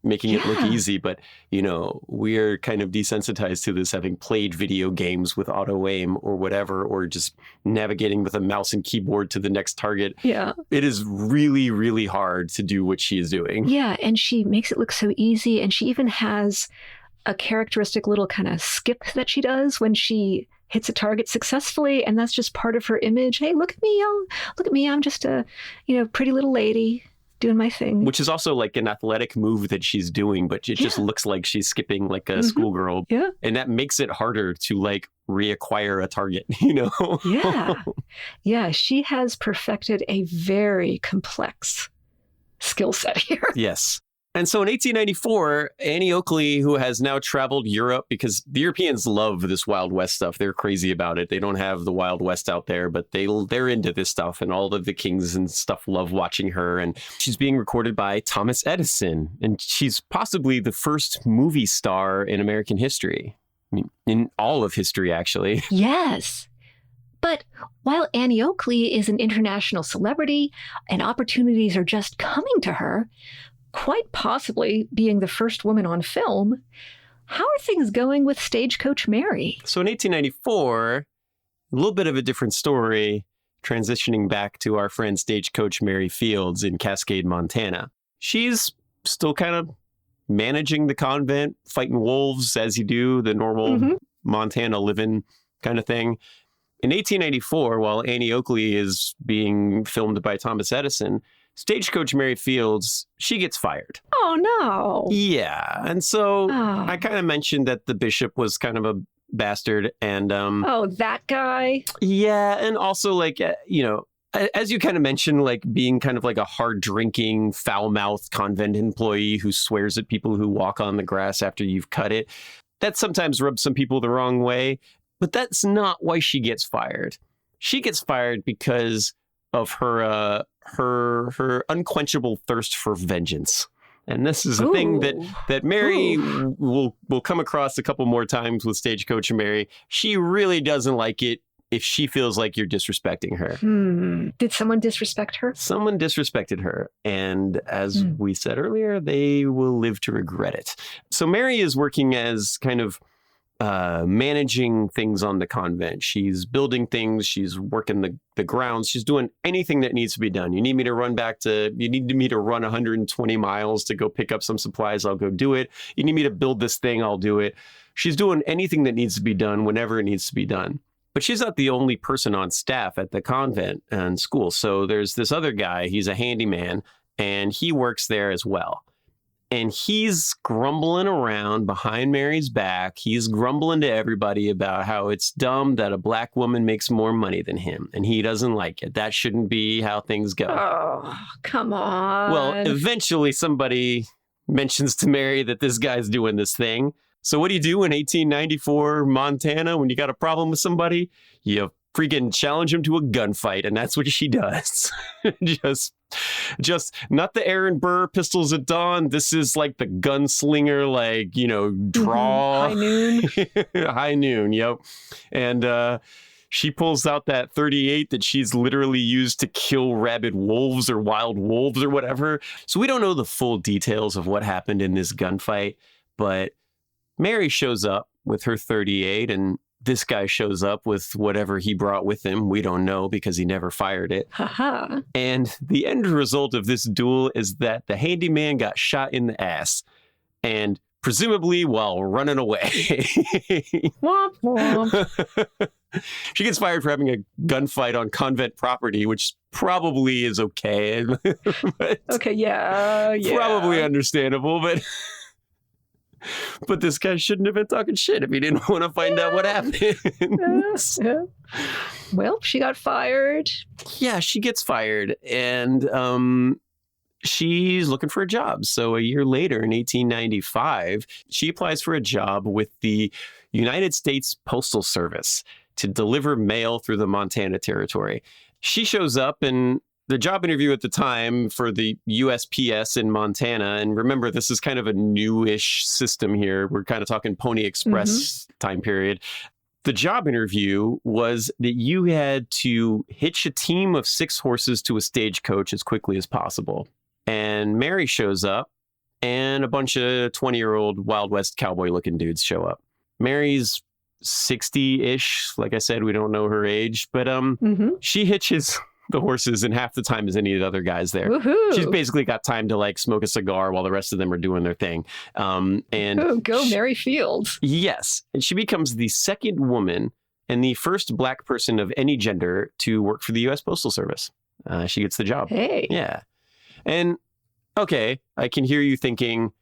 making it look easy. But, we are kind of desensitized to this, having played video games with auto aim or whatever, or just navigating with a mouse and keyboard to the next target. Yeah. It is really, really hard to do what she is doing. Yeah. And she makes it look so easy. And she even has a characteristic little kind of skip that she does when she hits a target successfully, and that's just part of her image. Hey, look at me. I'm just a, pretty little lady doing my thing. Which is also like an athletic move that she's doing, but it just looks like she's skipping like a schoolgirl. Yeah. And that makes it harder to like reacquire a target, Yeah. Yeah. She has perfected a very complex skill set here. Yes. And so in 1894, Annie Oakley, who has now traveled Europe, because the Europeans love this Wild West stuff. They're crazy about it. They don't have the Wild West out there, but they're into this stuff. And all of the kings and stuff love watching her. And she's being recorded by Thomas Edison. And she's possibly the first movie star in American history. I mean, in all of history, actually. Yes. But while Annie Oakley is an international celebrity and opportunities are just coming to her, quite possibly being the first woman on film, how are things going with Stagecoach Mary? So in 1894, a little bit of a different story, transitioning back to our friend Stagecoach Mary Fields in Cascade, Montana. She's still kind of managing the convent, fighting wolves as you do, the normal Montana living kind of thing. In 1894, while Annie Oakley is being filmed by Thomas Edison, Stagecoach Mary Fields, she gets fired. Oh, no. Yeah. And so I kind of mentioned that the bishop was kind of a bastard. And that guy? Yeah. And also, like, as you kind of mentioned, like being kind of like a hard drinking, foul mouthed convent employee who swears at people who walk on the grass after you've cut it. That sometimes rubs some people the wrong way. But that's not why she gets fired. She gets fired because of her unquenchable thirst for vengeance. And this is a thing that Mary will come across a couple more times with Stagecoach Mary. She really doesn't like it if she feels like you're disrespecting her. Did someone disrespect her? Someone disrespected her. And as we said earlier, they will live to regret it. So Mary is working as kind of managing things on the convent. She's building things. She's working the grounds. She's doing anything that needs to be done. You need me to run 120 miles to go pick up some supplies. I'll go do it. You need me to build this thing. I'll do it. She's doing anything that needs to be done whenever it needs to be done. But she's not the only person on staff at the convent and school. So there's this other guy. He's a handyman, and he works there as well. And he's grumbling around behind Mary's back. He's grumbling to everybody about how it's dumb that a black woman makes more money than him. And he doesn't like it. That shouldn't be how things go. Oh, come on. Well, eventually somebody mentions to Mary that this guy's doing this thing. So what do you do in 1894 Montana when you got a problem with somebody? You freaking challenge him to a gunfight, and that's what she does. just not the Aaron Burr pistols at dawn. This is like the gunslinger, like, draw. High noon. High noon, yep. And she pulls out that .38 that she's literally used to kill rabid wolves or wild wolves or whatever. So we don't know the full details of what happened in this gunfight, but Mary shows up with her .38, and this guy shows up with whatever he brought with him. We don't know because he never fired it. Haha. And the end result of this duel is that the handyman got shot in the ass, and presumably while running away. Womp womp. She gets fired for having a gunfight on convent property, which probably is okay. Okay, yeah. Probably understandable, but this guy shouldn't have been talking shit if he didn't want to find out what happened. Yeah. Well, she got fired. Yeah, she gets fired, and she's looking for a job. So a year later, in 1895, she applies for a job with the United States Postal Service to deliver mail through the Montana Territory. She shows up, and the job interview at the time for the USPS in Montana, and remember, this is kind of a newish system here. We're kind of talking Pony Express time period. The job interview was that you had to hitch a team of 6 horses to a stagecoach as quickly as possible. And Mary shows up, and a bunch of 20-year-old Wild West cowboy-looking dudes show up. Mary's 60-ish. Like I said, we don't know her age, but she hitches the horses in half the time as any of the other guys there. Woohoo. She's basically got time to like smoke a cigar while the rest of them are doing their thing. Go Mary Fields. Yes. And she becomes the second woman and the first black person of any gender to work for the U.S. Postal Service. She gets the job. Hey. Yeah. And okay, I can hear you thinking,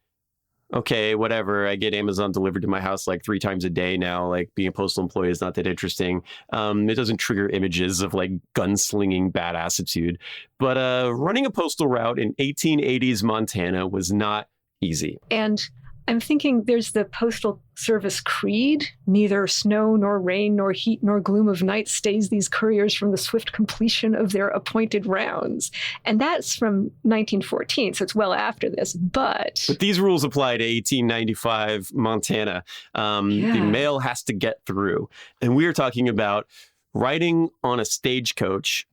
okay, whatever. I get Amazon delivered to my house like 3 times a day now. Like being a postal employee is not that interesting. It doesn't trigger images of like gunslinging badassitude. But running a postal route in 1880s Montana was not easy. And I'm thinking there's the Postal Service creed. Neither snow nor rain nor heat nor gloom of night stays these couriers from the swift completion of their appointed rounds. And that's from 1914, so it's well after this. But these rules apply to 1895 Montana. The mail has to get through. And we are talking about riding on a stagecoach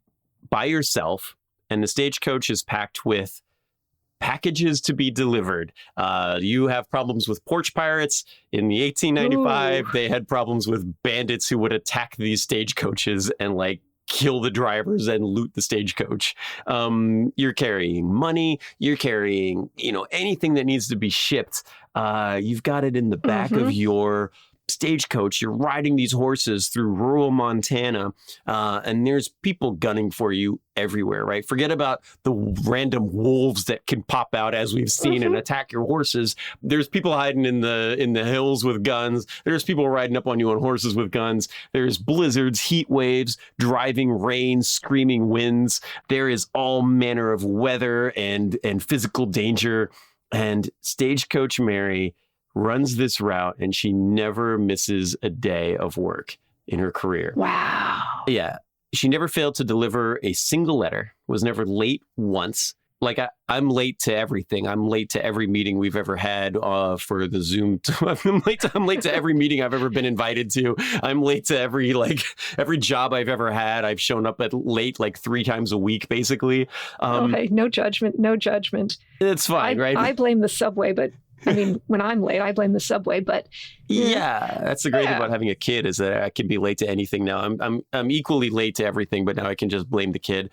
by yourself, and the stagecoach is packed with packages to be delivered. You have problems with porch pirates. In the 1895, they had problems with bandits who would attack these stagecoaches and like kill the drivers and loot the stagecoach. You're carrying money. You're carrying, anything that needs to be shipped. You've got it in the back of your stagecoach. You're riding these horses through rural Montana, and there's people gunning for you everywhere, right? Forget about the random wolves that can pop out, as we've seen, and attack your horses. There's people hiding in the hills with guns. There's people riding up on you on horses with guns. There's blizzards, heat waves, driving rain, screaming winds. There is all manner of weather and physical danger. And Stagecoach Mary runs this route, and she never misses a day of work in her career. Wow. Yeah. She never failed to deliver a single letter, was never late once. like I'm late to everything. I'm late to every meeting we've ever had for the Zoom. I'm late to every meeting I've ever been invited to. I'm late to every job I've ever had. I've shown up at late like 3 times a week, basically. Hey, no judgment, no judgment. It's fine, right? I blame the subway, but I mean, when I'm late, I blame the subway, but yeah, that's the great thing about having a kid is that I can be late to anything now. I'm equally late to everything, but now I can just blame the kid.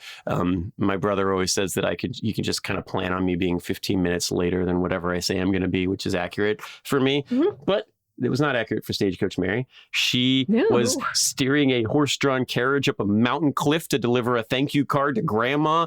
My brother always says that you can just kind of plan on me being 15 minutes later than whatever I say I'm going to be, which is accurate for me. Mm-hmm. But it was not accurate for Stagecoach Mary. She was steering a horse-drawn carriage up a mountain cliff to deliver a thank you card to Grandma.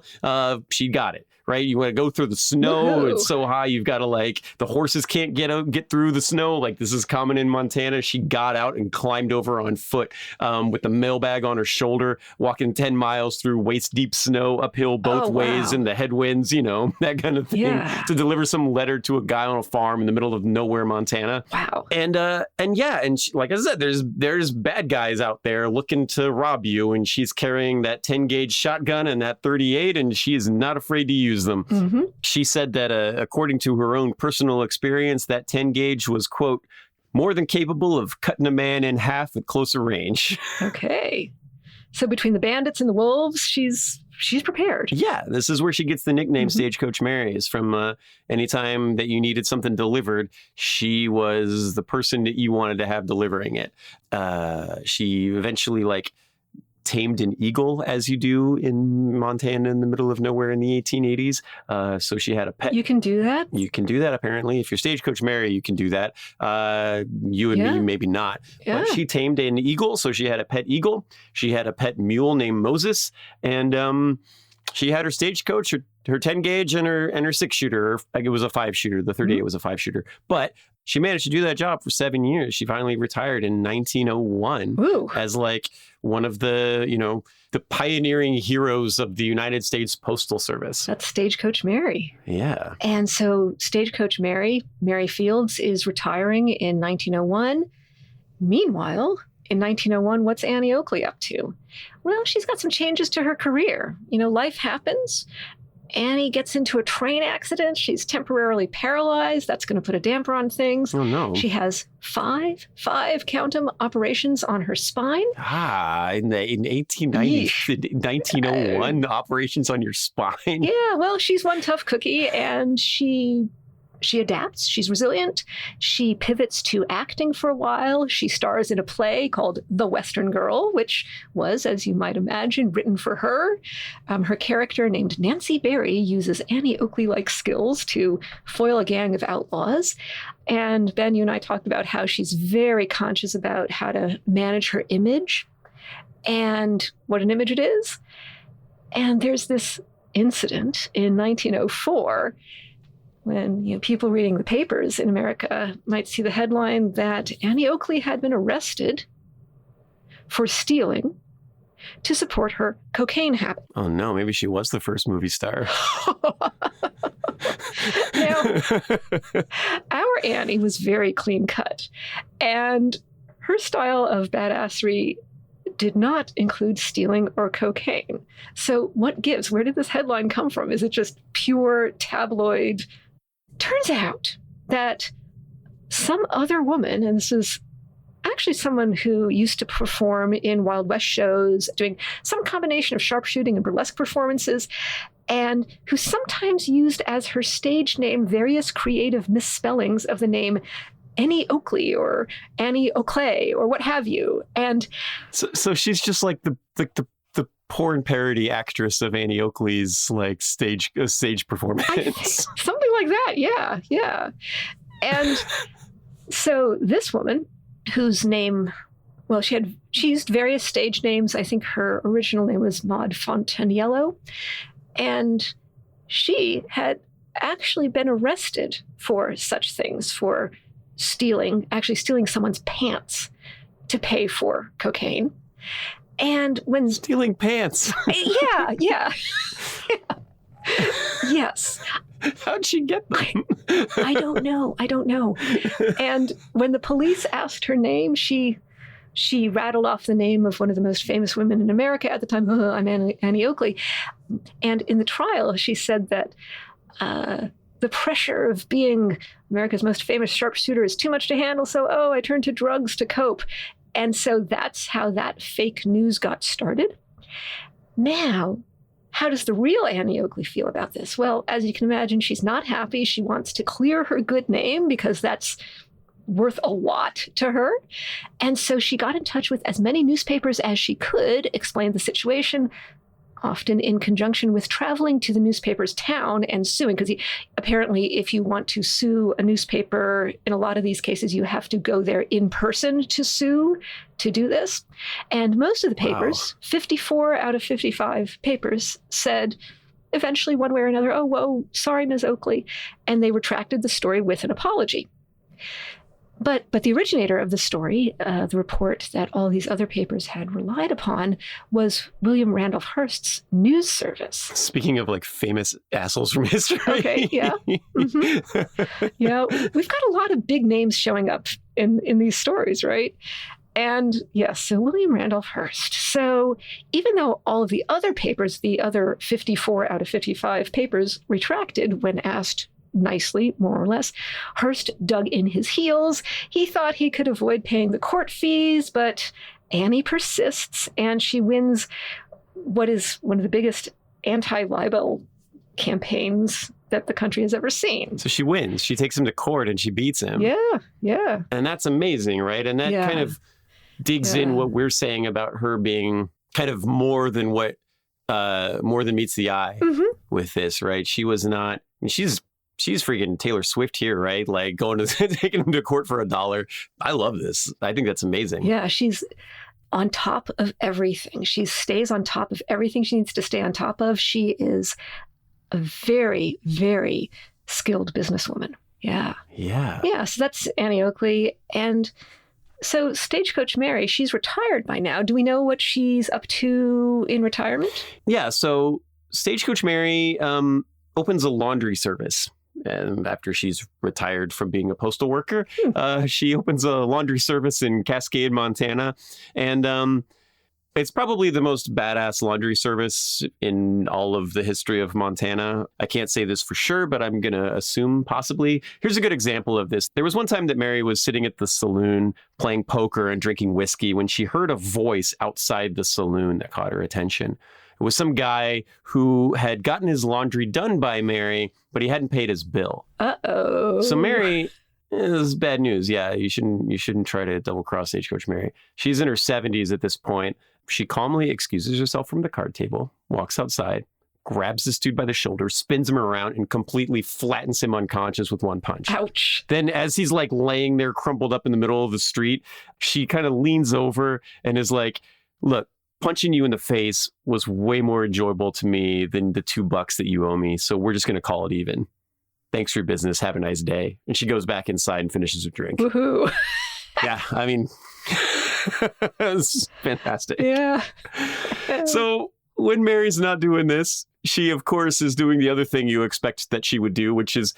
She got it. Right? You want to go through the snow. Woo-hoo. It's so high. You've got to the horses can't get through the snow. Like this is common in Montana. She got out and climbed over on foot with the mailbag on her shoulder, walking 10 miles through waist deep snow uphill both ways in the headwinds, that kind of thing to deliver some letter to a guy on a farm in the middle of nowhere, Montana. Wow. And she, like I said, there's bad guys out there looking to rob you. And she's carrying that 10 gauge shotgun and that 38 and she is not afraid to use them. Mm-hmm. She said that according to her own personal experience, that 10 gauge was, quote, more than capable of cutting a man in half at closer range. Okay. So between the bandits and the wolves, she's prepared. Yeah, this is where she gets the nickname Stagecoach Mary, is from anytime that you needed something delivered, she was the person that you wanted to have delivering it. She eventually tamed an eagle, as you do in Montana in the middle of nowhere in the 1880s. So she had a pet. You can do that? You can do that, apparently. If you're Stagecoach Mary, you can do that. You and me, maybe not. Yeah. But she tamed an eagle, so she had a pet eagle. She had a pet mule named Moses. And she had her Stagecoach, her 10 gauge and her 6-shooter. It was a 5-shooter. The 38 was a 5-shooter. But she managed to do that job for 7 years. She finally retired in 1901 as one of the pioneering heroes of the United States Postal Service. That's Stagecoach Mary. Yeah. And so Stagecoach Mary Fields, is retiring in 1901. Meanwhile, in 1901, what's Annie Oakley up to? Well, she's got some changes to her career. Life happens. Annie gets into a train accident. She's temporarily paralyzed. That's going to put a damper on things. Oh, no. She has five, count 'em, operations on her spine. In 1890, 1901, operations on your spine. Yeah, well, she's one tough cookie, and she adapts. She's resilient. She pivots to acting for a while. She stars in a play called The Western Girl, which was, as you might imagine, written for her. Her character, named Nancy Berry, uses Annie Oakley-like skills to foil a gang of outlaws. And Ben, you and I talked about how she's very conscious about how to manage her image and what an image it is. And there's this incident in 1904 when people reading the papers in America might see the headline that Annie Oakley had been arrested for stealing to support her cocaine habit. Oh no, maybe she was the first movie star. Now, our Annie was very clean cut, and her style of badassery did not include stealing or cocaine. So what gives? Where did this headline come from? Is it just pure tabloid? Turns out that some other woman, and this is actually someone who used to perform in Wild West shows, doing some combination of sharpshooting and burlesque performances, and who sometimes used as her stage name various creative misspellings of the name Annie Oakley or Annie Oakley or what have you. And so she's just like the porn parody actress of Annie Oakley's stage performance. Something like that. Yeah. And so this woman, whose name, well, she used various stage names. I think her original name was Maud Fontaniello. And she had actually been arrested for such things, for stealing someone's pants to pay for cocaine. And when stealing pants. Yeah. Yes. How'd she get them? I don't know. And when the police asked her name, she she rattled off the name of one of the most famous women in America at the time. I'm Annie Oakley. And in the trial, she said that the pressure of being America's most famous sharpshooter is too much to handle. So, I turned to drugs to cope. And so that's how that fake news got started. Now, how does the real Annie Oakley feel about this? Well, as you can imagine, she's not happy. She wants to clear her good name because that's worth a lot to her. And so she got in touch with as many newspapers as she could, explained the situation, often in conjunction with traveling to the newspaper's town and suing. Because apparently, if you want to sue a newspaper, in a lot of these cases, you have to go there in person to sue to do this. And most of the papers, 54 out of 55 papers, said eventually, one way or another, oh, whoa, sorry, Ms. Oakley. And they retracted the story with an apology. But the originator of the story, the report that all these other papers had relied upon, was William Randolph Hearst's news service. Speaking of like famous assholes from history. Okay, yeah. Mm-hmm. Yeah, we've got a lot of big names showing up in these stories, right? And yes, so William Randolph Hearst. So even though all of the other papers, the other 54 out of 55 papers, retracted when asked nicely, more or less, Hearst dug in his heels. He thought he could avoid paying the court fees, but Annie persists, and she wins what is one of the biggest anti-libel campaigns that the country has ever seen. So she wins. She takes him to court and she beats him. Yeah. And that's amazing, right? And that kind of digs in what we're saying about her being kind of more than meets the eye with this, right? She was not, she's freaking Taylor Swift here, right? Like going to taking him to court for $1. I love this. I think that's amazing. Yeah, she's on top of everything. She stays on top of everything she needs to stay on top of. She is a very, very skilled businesswoman. Yeah. So that's Annie Oakley. And so Stagecoach Mary, she's retired by now. Do we know what she's up to in retirement? Yeah. So Stagecoach Mary opens a laundry service. And after she's retired from being a postal worker, she opens a laundry service in Cascade, Montana. And it's probably the most badass laundry service in all of the history of Montana. I can't say this for sure, but I'm going to assume possibly. Here's a good example of this. There was one time that Mary was sitting at the saloon playing poker and drinking whiskey when she heard a voice outside the saloon that caught her attention. It was some guy who had gotten his laundry done by Mary, but he hadn't paid his bill. Uh-oh. So Mary, this is bad news. Yeah, you shouldn't try to double cross Stagecoach Mary. She's in her 70s at this point. She calmly excuses herself from the card table, walks outside, grabs this dude by the shoulder, spins him around, and completely flattens him unconscious with one punch. Ouch. Then as he's like laying there crumpled up in the middle of the street, she kind of leans over and is like, look, punching you in the face was way more enjoyable to me than the $2 that you owe me. So we're just going to call it even. Thanks for your business. Have a nice day. And she goes back inside and finishes her drink. Woohoo. Yeah, I mean, it's fantastic. Yeah. So when Mary's not doing this, she, of course, is doing the other thing you expect that she would do, which is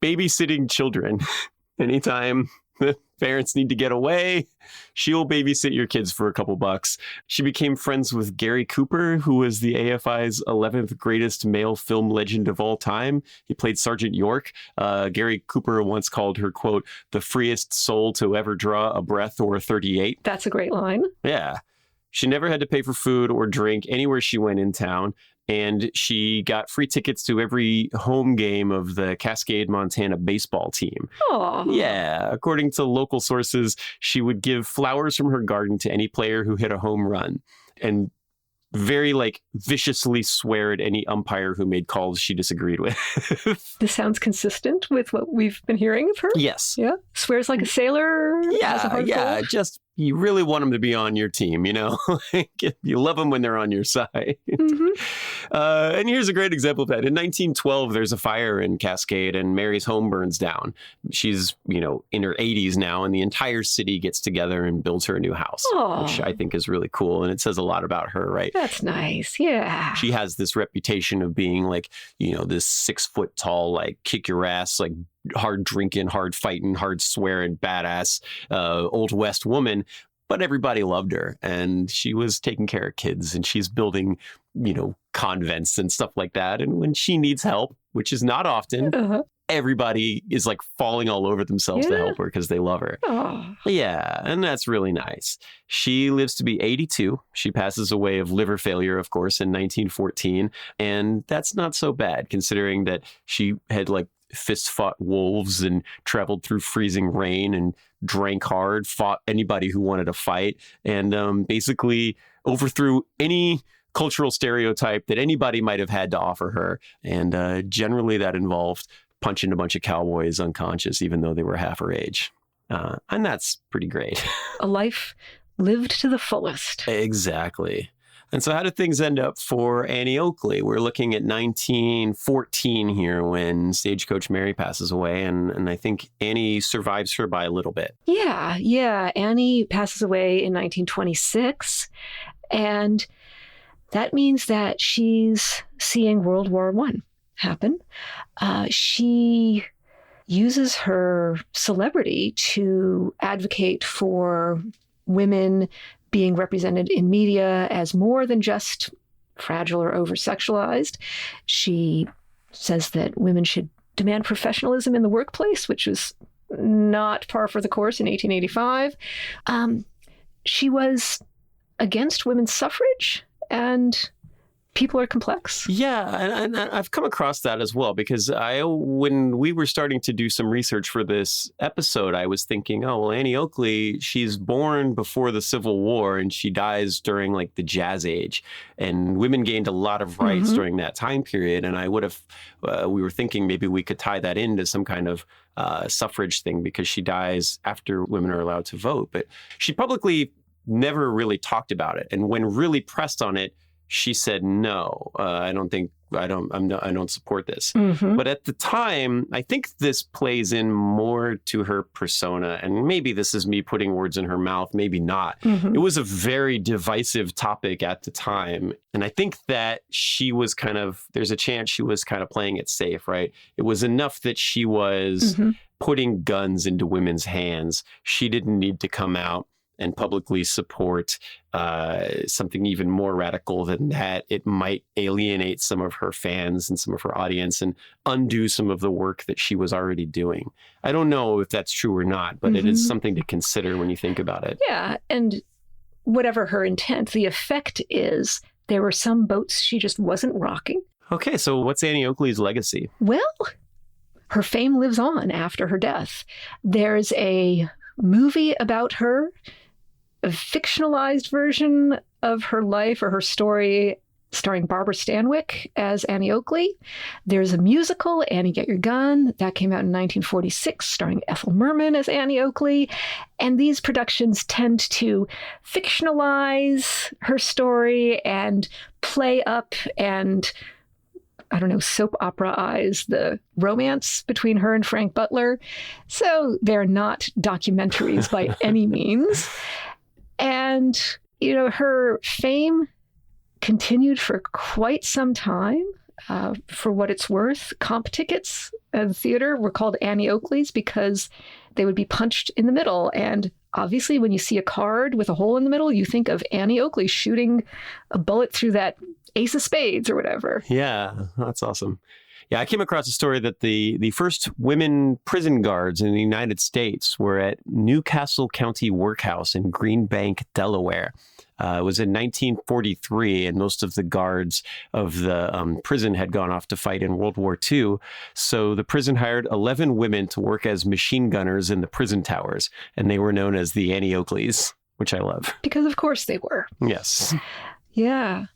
babysitting children. Anytime the parents need to get away, she'll babysit your kids for a couple bucks. She became friends with Gary Cooper, who was the AFI's 11th greatest male film legend of all time. He played Sergeant York. Gary Cooper once called her, quote, the freest soul to ever draw a breath or a 38. That's a great line. Yeah. She never had to pay for food or drink anywhere she went in town. And she got free tickets to every home game of the Cascade, Montana baseball team. Aww. Yeah. According to local sources, she would give flowers from her garden to any player who hit a home run. And very viciously swear at any umpire who made calls she disagreed with. This sounds consistent with what we've been hearing of her. Yes. Yeah. Swears like a sailor. Yeah. Just, you really want them to be on your team, you know? You love them when they're on your side. Mm-hmm. And here's a great example of that. In 1912, there's a fire in Cascade and Mary's home burns down. She's, in her 80s now, and the entire city gets together and builds her a new house, which I think is really cool. And it says a lot about her, right? That's nice. Yeah. She has this reputation of being this 6 foot tall, kick your ass, hard drinking, hard fighting, hard swearing, badass, Old West woman. but everybody loved her, and she was taking care of kids, and she's building, convents and stuff like that. And when she needs help, which is not often, everybody is like falling all over themselves to help her because they love her. Oh. Yeah, and that's really nice. She lives to be 82. She passes away of liver failure, of course, in 1914. And that's not so bad, considering that she had like fist fought wolves and traveled through freezing rain and drank hard, fought anybody who wanted to fight, and basically overthrew any cultural stereotype that anybody might have had to offer her. And generally that involved punching a bunch of cowboys unconscious, even though they were half her age. And that's pretty great. A life lived to the fullest. Exactly. And so how did things end up for Annie Oakley? We're looking at 1914 here when Stagecoach Mary passes away. And I think Annie survives her by a little bit. Yeah. Annie passes away in 1926. And that means that she's seeing World War I happen. She uses her celebrity to advocate for women being represented in media as more than just fragile or over-sexualized. She says that women should demand professionalism in the workplace, which was not par for the course in 1885. She was against women's suffrage, and people are complex. Yeah, and I've come across that as well, because when we were starting to do some research for this episode, I was thinking, oh, well, Annie Oakley, she's born before the Civil War and she dies during like the Jazz Age, and women gained a lot of rights during that time period. And I would have, we were thinking maybe we could tie that into some kind of suffrage thing, because she dies after women are allowed to vote. But she publicly never really talked about it. And when really pressed on it, she said, no, I don't support this. But at the time, I think this plays in more to her persona. And maybe this is me putting words in her mouth, maybe not. It was a very divisive topic at the time. And I think that there's a chance she was kind of playing it safe, right? It was enough that she was putting guns into women's hands. She didn't need to come out and publicly support something even more radical than that. It might alienate some of her fans and some of her audience and undo some of the work that she was already doing. I don't know if that's true or not, but it is something to consider when you think about it. Yeah, and whatever her intent, the effect is there were some boats she just wasn't rocking. Okay, so what's Annie Oakley's legacy? Well, her fame lives on after her death. There's a movie about her, a fictionalized version of her life or her story, starring Barbara Stanwyck as Annie Oakley. There's a musical, Annie Get Your Gun, that came out in 1946, starring Ethel Merman as Annie Oakley. And these productions tend to fictionalize her story and play up and, soap opera-ize the romance between her and Frank Butler. So they're not documentaries by any means. And, her fame continued for quite some time. For what it's worth, comp tickets at the theater were called Annie Oakley's because they would be punched in the middle. And obviously, when you see a card with a hole in the middle, you think of Annie Oakley shooting a bullet through that ace of spades or whatever. Yeah, that's awesome. Yeah, I came across a story that the first women prison guards in the United States were at Newcastle County Workhouse in Green Bank, Delaware. It was in 1943, and most of the guards of the prison had gone off to fight in World War II. So the prison hired 11 women to work as machine gunners in the prison towers, and they were known as the Annie Oakleys, which I love. Because of course they were. Yes. Yeah.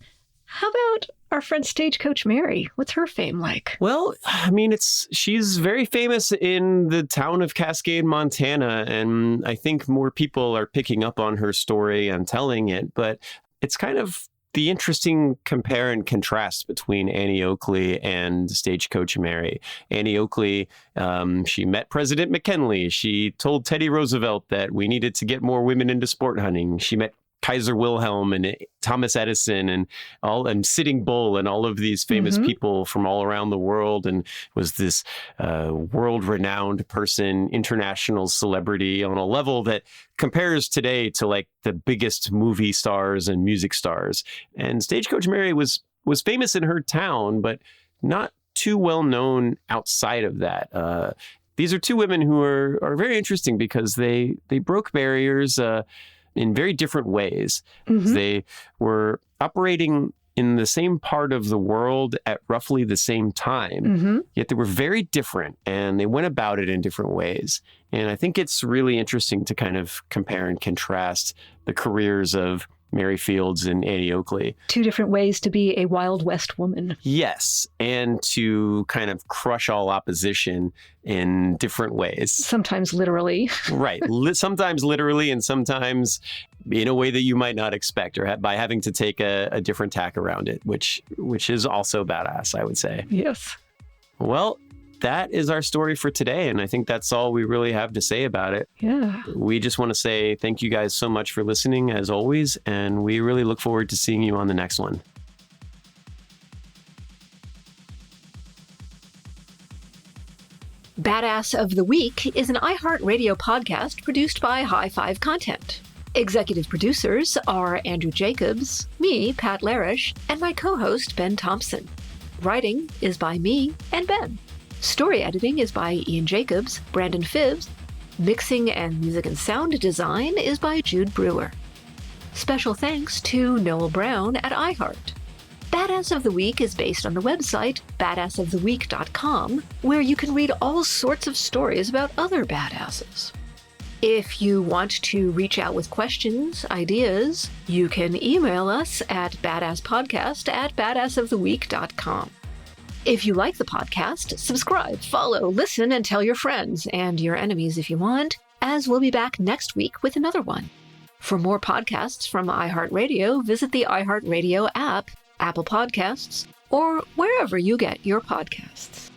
How about our friend Stagecoach Mary? What's her fame like? Well, I mean, she's very famous in the town of Cascade, Montana, and I think more people are picking up on her story and telling it, but it's kind of the interesting compare and contrast between Annie Oakley and Stagecoach Mary. Annie Oakley, she met President McKinley. She told Teddy Roosevelt that we needed to get more women into sport hunting. She met Kaiser Wilhelm and Thomas Edison and Sitting Bull and all of these famous people from all around the world, and was this world-renowned person, international celebrity on a level that compares today to like the biggest movie stars and music stars. And Stagecoach Mary was famous in her town, but not too well known outside of that. These are two women who are very interesting because they broke barriers in very different ways. They were operating in the same part of the world at roughly the same time, yet they were very different and they went about it in different ways. And I think it's really interesting to kind of compare and contrast the careers of Mary Fields and Annie Oakley. Two different ways to be a Wild West woman. Yes, and to kind of crush all opposition in different ways. Sometimes literally. Right. Sometimes literally, and sometimes in a way that you might not expect, or by having to take a different tack around it, which is also badass, I would say. Yes. Well, that is our story for today, and I think that's all we really have to say about it. Yeah. We just want to say thank you guys so much for listening, as always, and we really look forward to seeing you on the next one. Badass of the Week is an iHeartRadio podcast produced by High Five Content. Executive producers are Andrew Jacobs, me, Pat Larash, and my co-host, Ben Thompson. Writing is by me and Ben. Story editing is by Ian Jacobs, Brandon Phibbs. Mixing and music and sound design is by Jude Brewer. Special thanks to Noel Brown at iHeart. Badass of the Week is based on the website badassoftheweek.com, where you can read all sorts of stories about other badasses. If you want to reach out with questions, ideas, you can email us at badasspodcast@badassoftheweek.com. If you like the podcast, subscribe, follow, listen, and tell your friends and your enemies if you want, as we'll be back next week with another one. For more podcasts from iHeartRadio, visit the iHeartRadio app, Apple Podcasts, or wherever you get your podcasts.